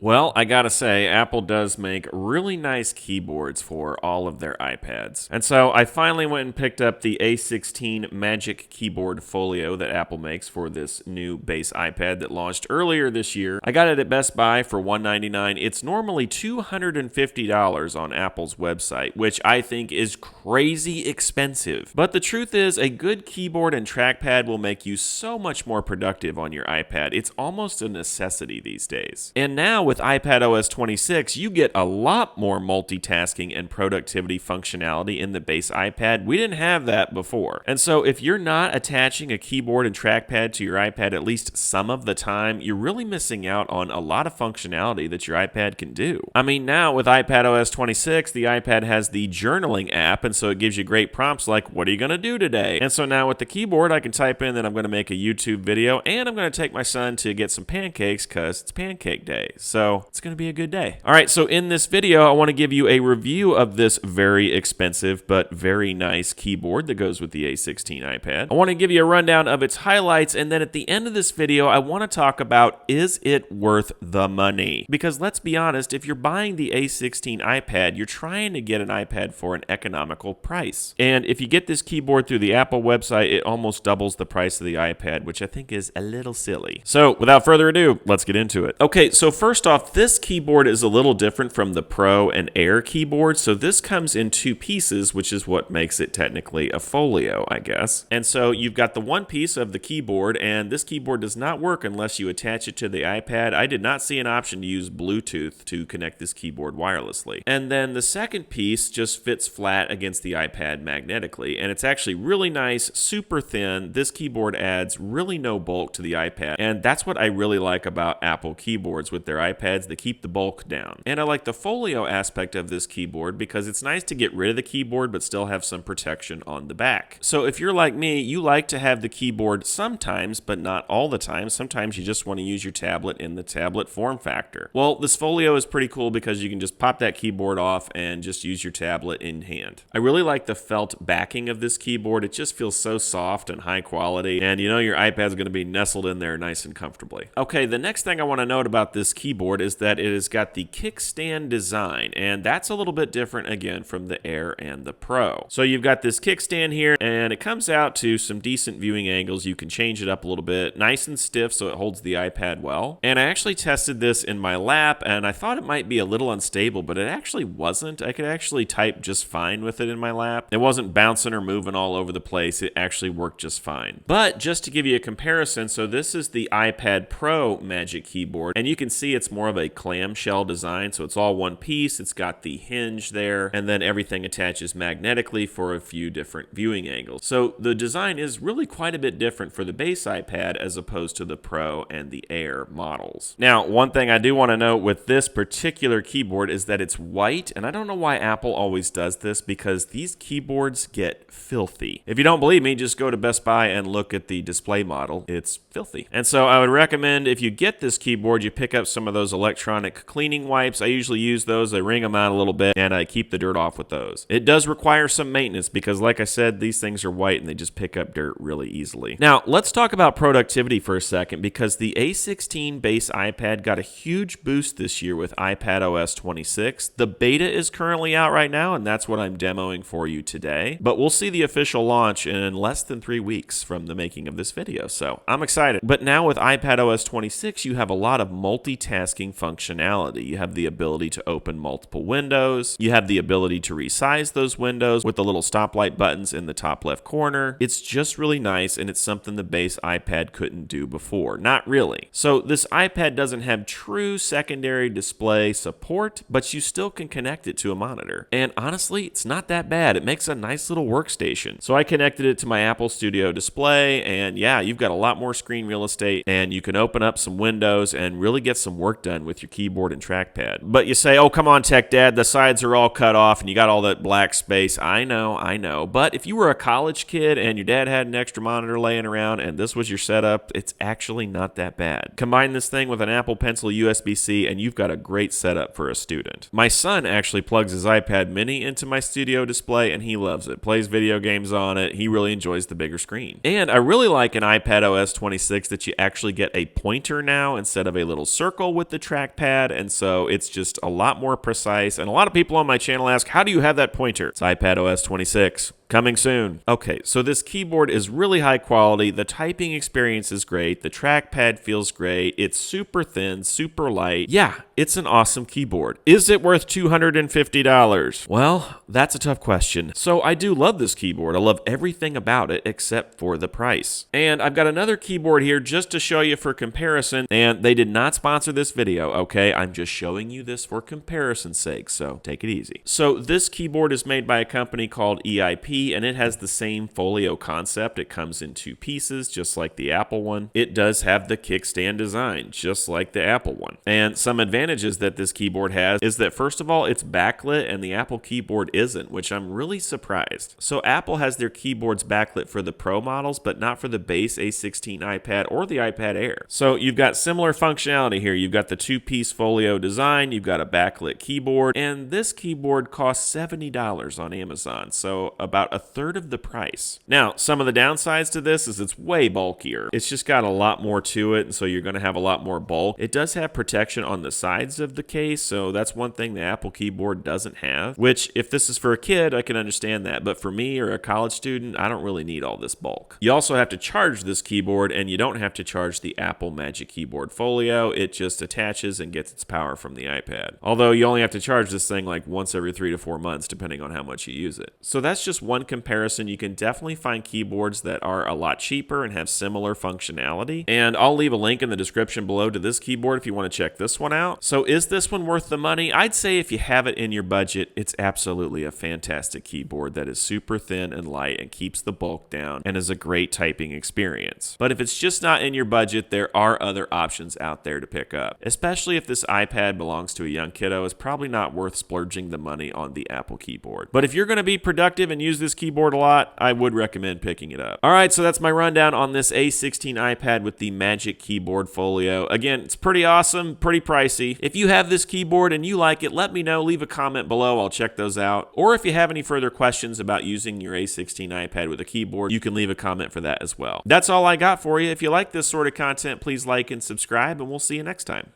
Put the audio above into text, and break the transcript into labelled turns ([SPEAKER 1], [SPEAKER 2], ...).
[SPEAKER 1] Well, I gotta say, Apple does make really nice keyboards for all of their iPads. And so I finally went and picked up the A16 Magic Keyboard Folio that Apple makes for this new base iPad that launched earlier this year. I got it at Best Buy for $199. It's normally $250 on Apple's website, which I think is crazy expensive. But the truth is, a good keyboard and trackpad will make you so much more productive on your iPad. It's almost a necessity these days. And now with iPadOS 26, you get a lot more multitasking and productivity functionality in the base iPad. We didn't have that before. And so if you're not attaching a keyboard and trackpad to your iPad at least some of the time, you're really missing out on a lot of functionality that your iPad can do. I mean, now with iPadOS 26, the iPad has the journaling app, and so it gives you great prompts like, what are you going to do today? And so now with the keyboard, I can type in that I'm going to make a YouTube video, and I'm going to take my son to get some pancakes because it's pancake day. So it's going to be a good day. All right, so in this video, I want to give you a review of this very expensive but very nice keyboard that goes with the A16 iPad. I want to give you a rundown of its highlights, and then at the end of this video, I want to talk about, is it worth the money? Because let's be honest, if you're buying the A16 iPad, you're trying to get an iPad for an economical price. And if you get this keyboard through the Apple website, it almost doubles the price of the iPad, which I think is a little silly. So without further ado, let's get into it. Okay, so first off, this keyboard is a little different from the Pro and Air keyboard. So this comes in two pieces, which is what makes it technically a folio, I guess. And so you've got the one piece of the keyboard, and this keyboard does not work unless you attach it to the iPad. I did not see an option to use Bluetooth to connect this keyboard wirelessly. And then the second piece just fits flat against the iPad magnetically, and it's actually really nice, super thin. This keyboard adds really no bulk to the iPad, and that's what I really like about Apple keyboards with their iPads. They keep the bulk down. And I like the folio aspect of this keyboard because it's nice to get rid of the keyboard but still have some protection on the back. So if you're like me, you like to have the keyboard sometimes, but not all the time. Sometimes you just want to use your tablet in the tablet form factor. Well, this folio is pretty cool because you can just pop that keyboard off and just use your tablet in hand. I really like the felt backing of this keyboard. It just feels so soft and high quality, and you know your iPad's going to be nestled in there nice and comfortably. Okay, the next thing I want to note about this keyboard is that it has got the kickstand design, and that's a little bit different again from the Air and the Pro. So you've got this kickstand here, and it comes out to some decent viewing angles. You can change it up a little bit, nice and stiff so it holds the iPad well. And I actually tested this in my lap, and I thought it might be a little unstable, but it actually wasn't. I could actually type just fine with it in my lap. It wasn't bouncing or moving all over the place. It actually worked just fine. But just to give you a comparison, so this is the iPad Pro Magic Keyboard, and you can see it's more of a clamshell design, so it's all one piece. It's got the hinge there, and then everything attaches magnetically for a few different viewing angles. So the design is really quite a bit different for the base iPad as opposed to the Pro and the Air models. Now, one thing I do want to note with this particular keyboard is that it's white, and I don't know why Apple always does this because these keyboards get filthy. If you don't believe me, just go to Best Buy and look at the display model. It's filthy. And so I would recommend if you get this keyboard, you pick up some of those electronic cleaning wipes. I usually use those. I wring them out a little bit, and I keep the dirt off with those. It does require some maintenance because, like I said, these things are white and they just pick up dirt really easily. Now, let's talk about productivity for a second because the A16 base iPad got a huge boost this year with iPadOS 26. The beta is currently out right now, and that's what I'm demoing for you today. But we'll see the official launch in less than 3 weeks from the making of this video, so I'm excited. But now with iPadOS 26, you have a lot of multitasking functionality. You have the ability to open multiple windows. You have the ability to resize those windows with the little stoplight buttons in the top left corner. It's just really nice, and it's something the base iPad couldn't do before. Not really. So this iPad doesn't have true secondary display support, but you still can connect it to a monitor. And honestly, it's not that bad. It makes a nice little workstation. So I connected it to my Apple Studio display, and yeah, you've got a lot more screen real estate, and you can open up some windows and really get some work done with your keyboard and trackpad. But you say, oh, come on, Tech Dad, the sides are all cut off and you got all that black space. I know. But if you were a college kid and your dad had an extra monitor laying around and this was your setup, it's actually not that bad. Combine this thing with an Apple Pencil USB-C and you've got a great setup for a student. My son actually plugs his iPad mini into my studio display and he loves it. Plays video games on it. He really enjoys the bigger screen. And I really like in iPadOS 26 that you actually get a pointer now instead of a little circle with the the trackpad, and so it's just a lot more precise. And a lot of people on my channel ask, how do you have that pointer? It's iPadOS 26. Coming soon. Okay, so this keyboard is really high quality. The typing experience is great. The trackpad feels great. It's super thin, super light. Yeah, it's an awesome keyboard. Is it worth $250? Well, that's a tough question. So I do love this keyboard. I love everything about it except for the price. And I've got another keyboard here just to show you for comparison. And they did not sponsor this video, okay? I'm just showing you this for comparison's sake, so take it easy. So this keyboard is made by a company called EIP, and it has the same folio concept. It comes in two pieces, just like the Apple one. It does have the kickstand design, just like the Apple one. And some advantages that this keyboard has is that, first of all, it's backlit and the Apple keyboard isn't, which I'm really surprised. So Apple has their keyboards backlit for the Pro models, but not for the base A16 iPad or the iPad Air. So you've got similar functionality here. You've got the two-piece folio design, you've got a backlit keyboard, and this keyboard costs $70 on Amazon, so about a third of the price. Now, some of the downsides to this is it's way bulkier. It's just got a lot more to it, and so you're going to have a lot more bulk. It does have protection on the sides of the case, so that's one thing the Apple keyboard doesn't have, which if this is for a kid, I can understand that, but for me or a college student, I don't really need all this bulk. You also have to charge this keyboard, and you don't have to charge the Apple Magic Keyboard Folio. It just attaches and gets its power from the iPad. Although you only have to charge this thing like once every 3 to 4 months, depending on how much you use it. So that's just one comparison. You can definitely find keyboards that are a lot cheaper and have similar functionality. And I'll leave a link in the description below to this keyboard if you want to check this one out. So is this one worth the money? I'd say if you have it in your budget, it's absolutely a fantastic keyboard that is super thin and light and keeps the bulk down and is a great typing experience. But if it's just not in your budget, there are other options out there to pick up. Especially if this iPad belongs to a young kiddo, it's probably not worth splurging the money on the Apple keyboard. But if you're going to be productive and use this keyboard a lot, I would recommend picking it up. All right, so that's my rundown on this A16 iPad with the Magic Keyboard Folio. Again, it's pretty awesome, pretty pricey. If you have this keyboard and you like it, let me know. Leave a comment below. I'll check those out. Or if you have any further questions about using your A16 iPad with a keyboard, you can leave a comment for that as well. That's all I got for you. If you like this sort of content, please like and subscribe, and we'll see you next time.